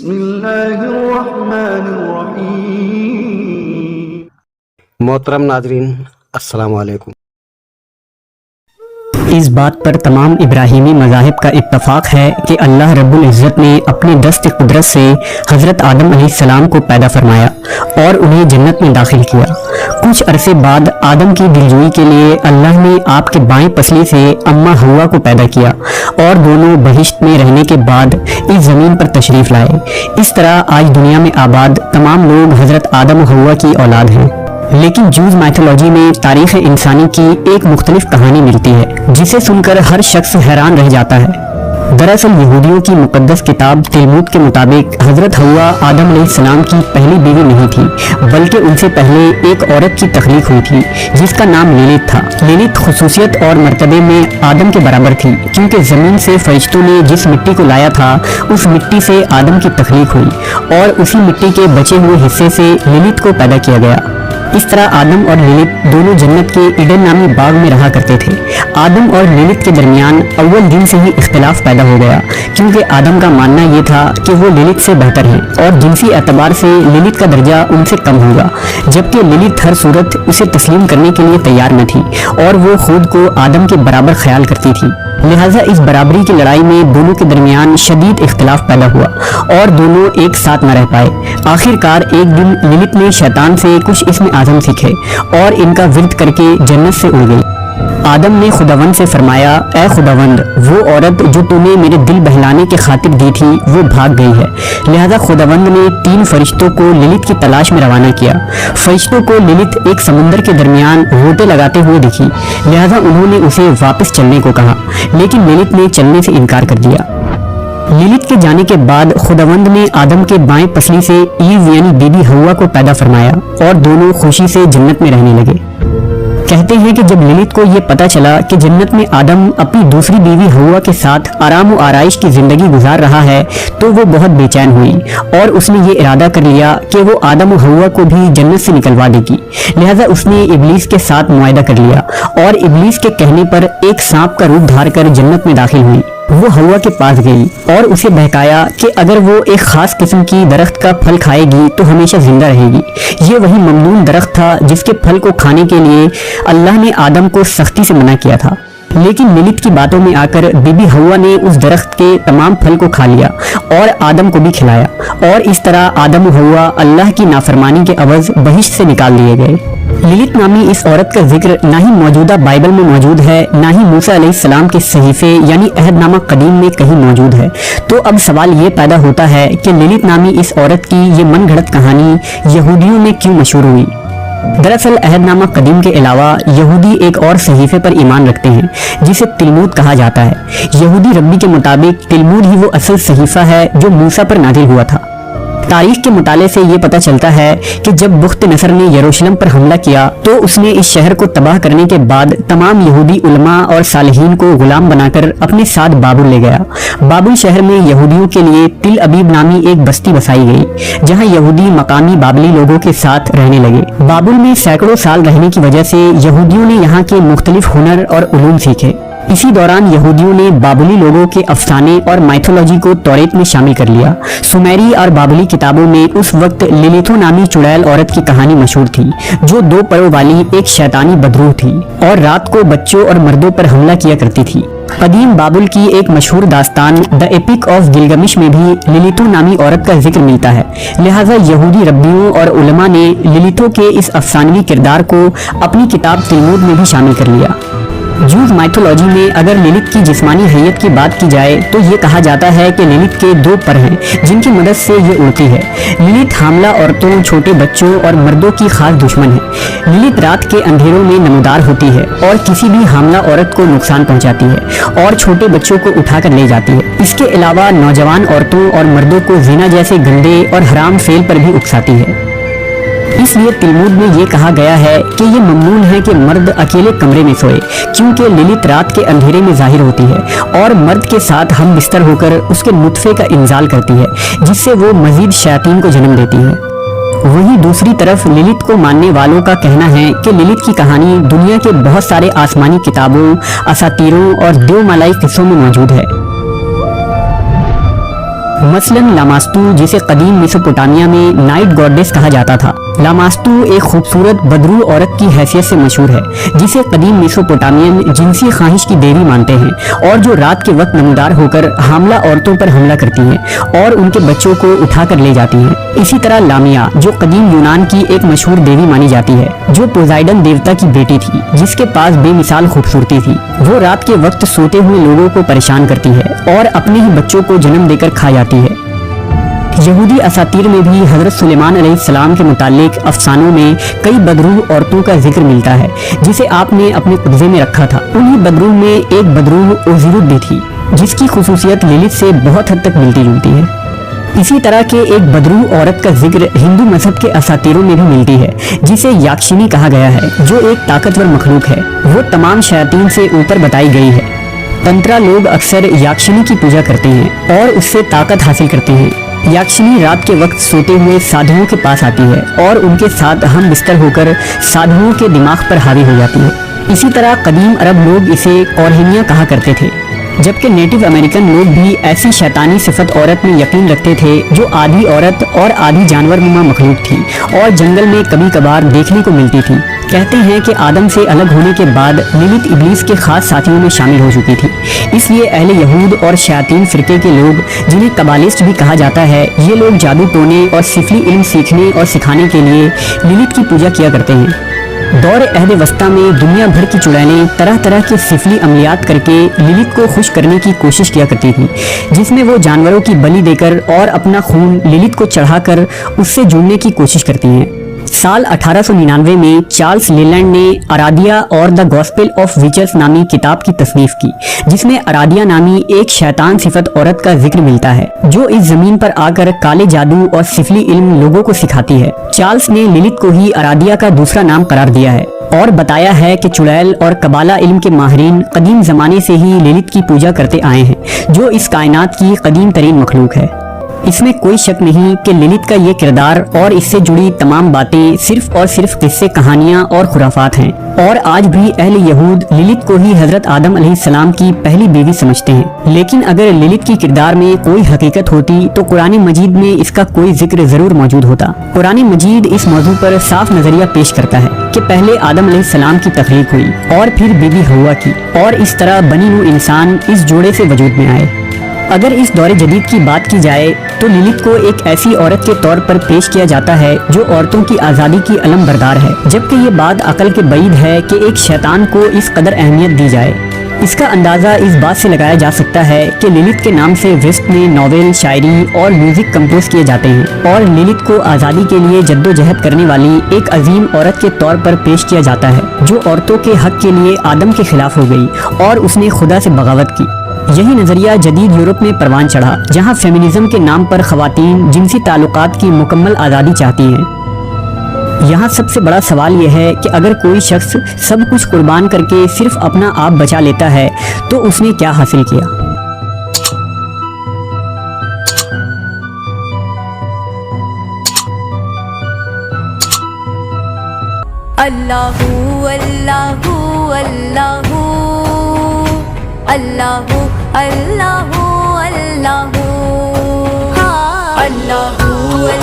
بسم اللہ الرحمن الرحیم۔ محترم ناظرین، السلام علیکم۔ اس بات پر تمام ابراہیمی مذاہب کا اتفاق ہے کہ اللہ رب العزت نے اپنے دست قدرت سے حضرت آدم علیہ السلام کو پیدا فرمایا اور انہیں جنت میں داخل کیا۔ کچھ عرصے بعد آدم کی دلجوئی کے لیے اللہ نے آپ کے بائیں پسلی سے اماں حوا کو پیدا کیا اور دونوں بہشت میں رہنے کے بعد اس زمین پر تشریف لائے۔ اس طرح آج دنیا میں آباد تمام لوگ حضرت آدم و حوا کی اولاد ہیں۔ لیکن جوز مائتھولوجی میں تاریخ انسانی کی ایک مختلف کہانی ملتی ہے جسے سن کر ہر شخص حیران رہ جاتا ہے۔ دراصل یہودیوں کی مقدس کتاب تلمود کے مطابق حضرت حوا آدم علیہ السلام کی پہلی بیوی نہیں تھی، بلکہ ان سے پہلے ایک عورت کی تخلیق ہوئی تھی جس کا نام لیلت تھا۔ لیلت خصوصیت اور مرتبے میں آدم کے برابر تھی، کیونکہ زمین سے فرشتوں نے جس مٹی کو لایا تھا اس مٹی سے آدم کی تخلیق ہوئی اور اسی مٹی کے بچے ہوئے حصے سے لیلت کو پیدا کیا گیا۔ اس طرح آدم اور لیلت دونوں جنت کے ایڈن نامی باغ میں رہا کرتے تھے۔ آدم اور لیلت کے درمیان اول دن سے ہی اختلاف پیدا ہو گیا، کیونکہ آدم کا ماننا یہ تھا کہ وہ لیلت سے بہتر ہیں اور جنسی اعتبار سے لیلت کا درجہ ان سے کم ہوگا، جبکہ لیلت ہر صورت اسے تسلیم کرنے کے لیے تیار نہ تھی اور وہ خود کو آدم کے برابر خیال کرتی تھی۔ لہٰذا اس برابری کی لڑائی میں دونوں کے درمیان شدید اختلاف پیدا ہوا اور دونوں ایک ساتھ نہ رہ پائے۔ آخر کار ایک دن لیلت نے شیطان سے کچھ اسم اعظم سیکھے اور ان کا ورد کر کے جنت سے اڑ گئی۔ آدم نے خداوند سے فرمایا، اے خداوند، وہ عورت جو تو نے میرے دل بہلانے کے خاطر دی تھی وہ بھاگ گئی ہے۔ لہذا خداوند نے 3 فرشتوں کو لیلت کی تلاش میں روانہ کیا۔ فرشتوں کو لیلت ایک سمندر کے درمیان غوطے لگاتے ہوئے دکھی، لہذا انہوں نے اسے واپس چلنے کو کہا، لیکن لیلت نے چلنے سے انکار کر دیا۔ لیلت کے جانے کے بعد خداوند نے آدم کے بائیں پسلی سے ایو یعنی بی بی حوا کو پیدا فرمایا اور دونوں خوشی سے جنت میں رہنے لگے۔ کہتے ہیں کہ جب لیلت کو یہ پتا چلا کہ جنت میں آدم اپنی دوسری بیوی حوا کے ساتھ آرام و آرائش کی زندگی گزار رہا ہے تو وہ بہت بے چین ہوئی اور اس نے یہ ارادہ کر لیا کہ وہ آدم و حوا کو بھی جنت سے نکلوا دے گی۔ لہذا اس نے ابلیس کے ساتھ معاہدہ کر لیا اور ابلیس کے کہنے پر ایک سانپ کا روپ دھار کر جنت میں داخل ہوئی۔ وہ حوا کے پاس گئی اور اسے بہکایا کہ اگر وہ ایک خاص قسم کی درخت کا پھل کھائے گی تو ہمیشہ زندہ رہے گی۔ یہ وہی ممنون درخت تھا جس کے پھل کو کھانے کے لیے اللہ نے آدم کو سختی سے منع کیا تھا، لیکن لیلت کی باتوں میں آ کر بی بی حوا نے اس درخت کے تمام پھل کو کھا لیا اور آدم کو بھی کھلایا، اور اس طرح آدم و حوا اللہ کی نافرمانی کے عوض بہشت سے نکال دیے گئے۔ لیلت نامی اس عورت کا ذکر نہ ہی موجودہ بائبل میں موجود ہے، نہ ہی موسیٰ علیہ السلام کے صحیفے یعنی عہد نامہ قدیم میں کہیں موجود ہے۔ تو اب سوال یہ پیدا ہوتا ہے کہ لیلت نامی اس عورت کی یہ من گھڑت کہانی یہودیوں میں کیوں مشہور ہوئی؟ دراصل عہد نامہ قدیم کے علاوہ یہودی ایک اور صحیفے پر ایمان رکھتے ہیں جسے تلمود کہا جاتا ہے۔ یہودی ربی کے مطابق تلمود ہی وہ اصل صحیفہ ہے جو موسیٰ پر نازل ہوا تھا۔ تاریخ کے مطالعے سے یہ پتہ چلتا ہے کہ جب بخت نصر نے یروشلم پر حملہ کیا تو اس نے اس شہر کو تباہ کرنے کے بعد تمام یہودی علماء اور صالحین کو غلام بنا کر اپنے ساتھ بابل لے گیا۔ بابل شہر میں یہودیوں کے لیے تل ابیب نامی ایک بستی بسائی گئی جہاں یہودی مقامی بابلی لوگوں کے ساتھ رہنے لگے۔ بابل میں سینکڑوں سال رہنے کی وجہ سے یہودیوں نے یہاں کے مختلف ہنر اور علوم سیکھے۔ اسی دوران یہودیوں نے بابلی لوگوں کے افسانے اور مائتھولوجی کو توریت میں شامل کر لیا۔ سومیری اور بابلی کتابوں میں اس وقت لیلیتھو نامی چڑیل عورت کی کہانی مشہور تھی جو 2 پروں والی ایک شیطانی بدروح تھی اور رات کو بچوں اور مردوں پر حملہ کیا کرتی تھی۔ قدیم بابل کی ایک مشہور داستان دا ایپک آف گلگمش میں بھی لیلیتھو نامی عورت کا ذکر ملتا ہے۔ لہٰذا یہودی ربیوں اور علماء نے لیلیتھو کے اس افسانوی کردار کو اپنی کتاب تلمود میں بھی شامل کر لیا۔ جوز مائتھولوجی میں اگر لیلت کی جسمانی حیت کی بات کی جائے تو یہ کہا جاتا ہے کہ لیلت کے 2 پر ہیں جن کی مدد سے یہ اڑتی ہے۔ لیلت حاملہ عورتوں، چھوٹے بچوں اور مردوں کی خاص دشمن ہے۔ لیلت رات کے اندھیروں میں نمودار ہوتی ہے اور کسی بھی حاملہ عورت کو نقصان پہنچاتی ہے اور چھوٹے بچوں کو اٹھا کر لے جاتی ہے۔ اس کے علاوہ نوجوان عورتوں اور مردوں کو زنا جیسے گندے اور حرام فعل پر بھی اکساتی ہے۔ اس لیے تلمود میں یہ کہا گیا ہے کہ یہ ممنون ہے کہ مرد اکیلے کمرے میں سوئے، کیونکہ لیلت رات کے اندھیرے میں ظاہر ہوتی ہے اور مرد کے ساتھ ہم بستر ہو کر اس کے نطفے کا انزال کرتی ہے جس سے وہ مزید شیاطین کو جنم دیتی ہے۔ وہیں دوسری طرف لیلت کو ماننے والوں کا کہنا ہے کہ لیلت کی کہانی دنیا کے بہت سارے آسمانی کتابوں، اساطیروں اور دیو مالائی قصوں میں موجود ہے۔ مثلاً لاماستو جسے قدیم میسوپوٹامیہ میں نائٹ گاڈیس کہا جاتا تھا۔ لاماستو ایک خوبصورت بدرو عورت کی حیثیت سے مشہور ہے جسے قدیم میسوپوٹامین جنسی خواہش کی دیوی مانتے ہیں اور جو رات کے وقت نمودار ہو کر حاملہ عورتوں پر حملہ کرتی ہیں اور ان کے بچوں کو اٹھا کر لے جاتی ہیں۔ اسی طرح لامیا جو قدیم یونان کی ایک مشہور دیوی مانی جاتی ہے جو پوزائڈن دیوتا کی بیٹی تھی جس کے پاس بے مثال خوبصورتی تھی، وہ رات کے وقت سوتے ہوئے لوگوں کو پریشان کرتی ہے اور اپنے ہی بچوں کو جنم دے کر کھا جاتی ہے۔ یہودی اساطیر میں بھی حضرت سلیمان علیہ السلام کے متعلق افسانوں میں کئی بدروح عورتوں کا ذکر ملتا ہے جسے آپ نے اپنے قبضے میں رکھا تھا۔ انہی بدروح میں ایک بدروح اوزیرت بھی تھی جس کی خصوصیت لیلت سے بہت حد تک ملتی جلتی ہے۔ اسی طرح کے ایک بدروح عورت کا ذکر ہندو مذہب کے اساطیروں میں بھی ملتی ہے جسے یاکشنی کہا گیا ہے جو ایک طاقتور مخلوق ہے، وہ تمام شیاطین سے اوپر بتائی گئی ہے۔ تنترا لوگ اکثر یاکشنی کی پوجا کرتے ہیں اور اس سے طاقت حاصل کرتے ہیں۔ یاکشنی رات کے وقت سوتے ہوئے سادھوؤں کے پاس آتی ہے اور ان کے ساتھ ہم بستر ہو کر سادھوؤں کے دماغ پر حاوی ہو جاتی ہے۔ اسی طرح قدیم عرب لوگ اسے کورہینیا کہا کرتے تھے، جبکہ نیٹو امریکن لوگ بھی ایسی شیطانی صفت عورت میں یقین رکھتے تھے جو آدھی عورت اور آدھی جانور نما مخلوق تھی اور جنگل میں کبھی کبھار دیکھنے کو ملتی تھی۔ کہتے ہیں کہ آدم سے الگ ہونے کے بعد لیلت ابلیس کے خاص ساتھیوں میں شامل ہو چکی تھی، اس لیے اہل یہود اور شیاطین فرقے کے لوگ جنہیں قبالسٹ بھی کہا جاتا ہے، یہ لوگ جادو ٹونے اور سفلی علم سیکھنے اور سکھانے کے لیے لیلت کی پوجا کیا کرتے ہیں۔ دور عہد وسطیٰ میں دنیا بھر کی چڑیلیں طرح طرح کے سفلی عملیات کر کے لیلت کو خوش کرنے کی کوشش کیا کرتی تھیں، جس میں وہ جانوروں کی بلی دے کر اور اپنا خون لیلت کو چڑھا کر اس سے جڑنے کی کوشش کرتی ہیں۔ سال 1899 میں چارلس لیلینڈ نے ارادیا اور دا گاسپل آف ویچرز نامی کتاب کی تصنیف کی جس میں ارادیا نامی ایک شیطان صفت عورت کا ذکر ملتا ہے جو اس زمین پر آ کر کالے جادو اور سفلی علم لوگوں کو سکھاتی ہے۔ چارلس نے لیلت کو ہی ارادیا کا دوسرا نام قرار دیا ہے اور بتایا ہے کہ چڑیل اور قبالہ علم کے ماہرین قدیم زمانے سے ہی لیلت کی پوجا کرتے آئے ہیں جو اس کائنات کی قدیم ترین مخلوق ہے۔ اس میں کوئی شک نہیں کہ لیلت کا یہ کردار اور اس سے جڑی تمام باتیں صرف اور صرف قصے، کہانیاں اور خرافات ہیں، اور آج بھی اہل یہود لیلت کو ہی حضرت آدم علیہ السلام کی پہلی بیوی سمجھتے ہیں۔ لیکن اگر لیلت کی کردار میں کوئی حقیقت ہوتی تو قرآن مجید میں اس کا کوئی ذکر ضرور موجود ہوتا۔ قرآن مجید اس موضوع پر صاف نظریہ پیش کرتا ہے کہ پہلے آدم علیہ السلام کی تخلیق ہوئی اور پھر بیوی حوا کی، اور اس طرح بنی نوع انسان اس جوڑے سے وجود میں آئے۔ اگر اس دور جدید کی بات کی جائے تو لیلت کو ایک ایسی عورت کے طور پر پیش کیا جاتا ہے جو عورتوں کی آزادی کی علم بردار ہے، جبکہ یہ بات عقل کے بعید ہے کہ ایک شیطان کو اس قدر اہمیت دی جائے۔ اس کا اندازہ اس بات سے لگایا جا سکتا ہے کہ لیلت کے نام سے ویسٹ میں ناول، شاعری اور میوزک کمپوز کیے جاتے ہیں، اور لیلت کو آزادی کے لیے جدوجہد کرنے والی ایک عظیم عورت کے طور پر پیش کیا جاتا ہے جو عورتوں کے حق کے لیے آدم کے خلاف ہو گئی اور اس نے خدا سے بغاوت کی۔ یہی نظریہ جدید یورپ میں پروان چڑھا جہاں فیمنزم کے نام پر خواتین جنسی تعلقات کی مکمل آزادی چاہتی ہیں۔ یہاں سب سے بڑا سوال یہ ہے کہ اگر کوئی شخص سب کچھ قربان کر کے صرف اپنا آپ بچا لیتا ہے تو اس نے کیا حاصل کیا؟ اللہ اللہ اللہ اللہ اللہ اللہ اللہ